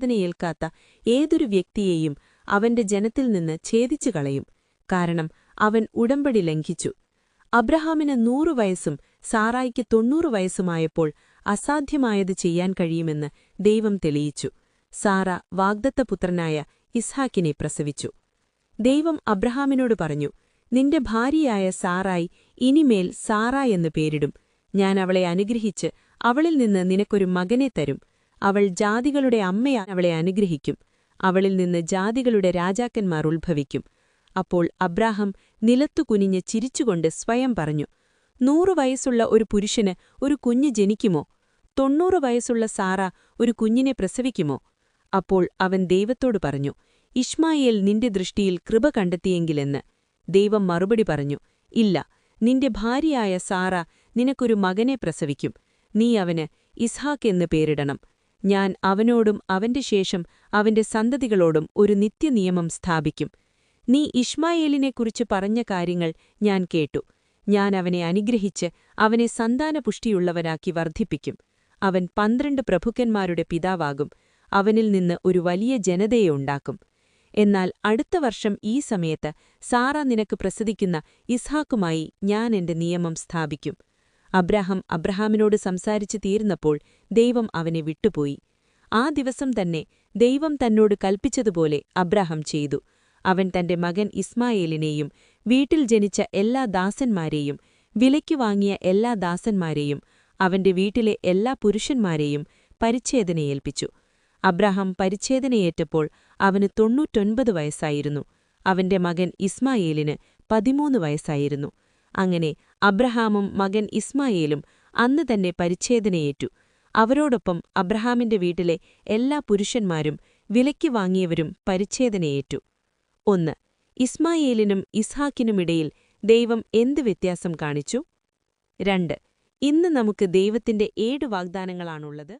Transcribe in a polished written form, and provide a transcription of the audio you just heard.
പരിച്ഛേദനയേൽക്കാത്ത ഏതൊരു വ്യക്തിയെയും അവന്റെ ജനത്തിൽ നിന്ന് ഛേദിച്ചു കളയും. കാരണം അവൻ ഉടമ്പടി ലംഘിച്ചു. അബ്രഹാമിന് 100 വയസ്സും സാറായിക്ക് 90 വയസ്സുമായപ്പോൾ അസാധ്യമായത് ചെയ്യാൻ കഴിയുമെന്ന് ദൈവം തെളിയിച്ചു. സാറ വാഗ്ദത്തപുത്രനായ ഇസ്ഹാക്കിനെ പ്രസവിച്ചു. ദൈവം അബ്രഹാമിനോട് പറഞ്ഞു, നിന്റെ ഭാര്യയായ സാറായി ഇനിമേൽ സാറ എന്ന് പേരിടും. ഞാൻ അവളെ അനുഗ്രഹിച്ച് അവളിൽ നിന്ന് നിനക്കൊരു മകനെ തരും. അവൾ ജാതികളുടെ അമ്മയാ അവളെ അനുഗ്രഹിക്കും. അവളിൽ നിന്ന് ജാതികളുടെ രാജാക്കന്മാർ ഉത്ഭവിക്കും. അപ്പോൾ അബ്രാഹം നിലത്തു കുനിഞ്ഞ് ചിരിച്ചുകൊണ്ട് സ്വയം പറഞ്ഞു, 100 വയസ്സുള്ള ഒരു പുരുഷന് ഒരു കുഞ്ഞ് ജനിക്കുമോ? 90 വയസ്സുള്ള സാറ ഒരു കുഞ്ഞിനെ പ്രസവിക്കുമോ? അപ്പോൾ അവൻ ദൈവത്തോട് പറഞ്ഞു, ഇശ്മായേൽ നിന്റെ ദൃഷ്ടിയിൽ കൃപ കണ്ടെത്തിയെങ്കിലെന്ന്. ദൈവം മറുപടി പറഞ്ഞു, ഇല്ല, നിന്റെ ഭാര്യയായ സാറ നിനക്കൊരു മകനെ പ്രസവിക്കും. നീ അവന് ഇസ്ഹാക്ക് എന്ന് പേരിടണം. ഞാൻ അവനോടും അവന്റെ ശേഷം അവന്റെ സന്തതികളോടും ഒരു നിത്യനിയമം സ്ഥാപിക്കും. നീ ഇശ്മായേലിനെക്കുറിച്ച് പറഞ്ഞ കാര്യങ്ങൾ ഞാൻ കേട്ടു. ഞാൻ അവനെ അനുഗ്രഹിച്ച് അവനെ സന്താനപുഷ്ടിയുള്ളവനാക്കി വർദ്ധിപ്പിക്കും. അവൻ 12 പ്രഭുക്കന്മാരുടെ പിതാവാകും. അവനിൽ നിന്ന് ഒരു വലിയ ജനതയെ ഉണ്ടാക്കും. എന്നാൽ അടുത്ത വർഷം ഈ സമയത്ത് സാറ നിനക്ക് പ്രസവിക്കുന്ന ഇസ്ഹാക്കുമായി ഞാൻ എന്റെ നിയമം സ്ഥാപിക്കും. അബ്രഹാമിനോട് സംസാരിച്ചു തീർന്നപ്പോൾ ദൈവം അവനെ വിട്ടുപോയി. ആ ദിവസം തന്നെ ദൈവം തന്നോട് കൽപ്പിച്ചതുപോലെ അബ്രാഹാം ചെയ്തു. അവൻ തന്റെ മകൻ ഇസ്മായേലിനെയും വീട്ടിൽ ജനിച്ച എല്ലാ ദാസന്മാരെയും വിലയ്ക്കു വാങ്ങിയ എല്ലാ ദാസന്മാരെയും അവന്റെ വീട്ടിലെ എല്ലാ പുരുഷന്മാരെയും പരിച്ഛേദനയേൽപ്പിച്ചു. അബ്രാഹാം പരിച്ഛേദനയേറ്റപ്പോൾ അവന് 99 വയസ്സായിരുന്നു. അവന്റെ മകൻ ഇസ്മായേലിന് 13 വയസ്സായിരുന്നു. അങ്ങനെ അബ്രഹാമും മകൻ ഇസ്മായേലും അന്ന് തന്നെ പരിച്ഛേദനയേറ്റു. അവരോടൊപ്പം അബ്രഹാമിന്റെ വീട്ടിലെ എല്ലാ പുരുഷന്മാരും വിലയ്ക്ക് വാങ്ങിയവരും പരിച്ഛേദനയേറ്റു. 1. ഇസ്മായേലിനും ഇസ്ഹാക്കിനുമിടയിൽ ദൈവം എന്ത് വ്യത്യാസം കാണിച്ചു? 2. ഇന്ന് നമുക്ക് ദൈവത്തിന്റെ 7 വാഗ്ദാനങ്ങളാണുള്ളത്.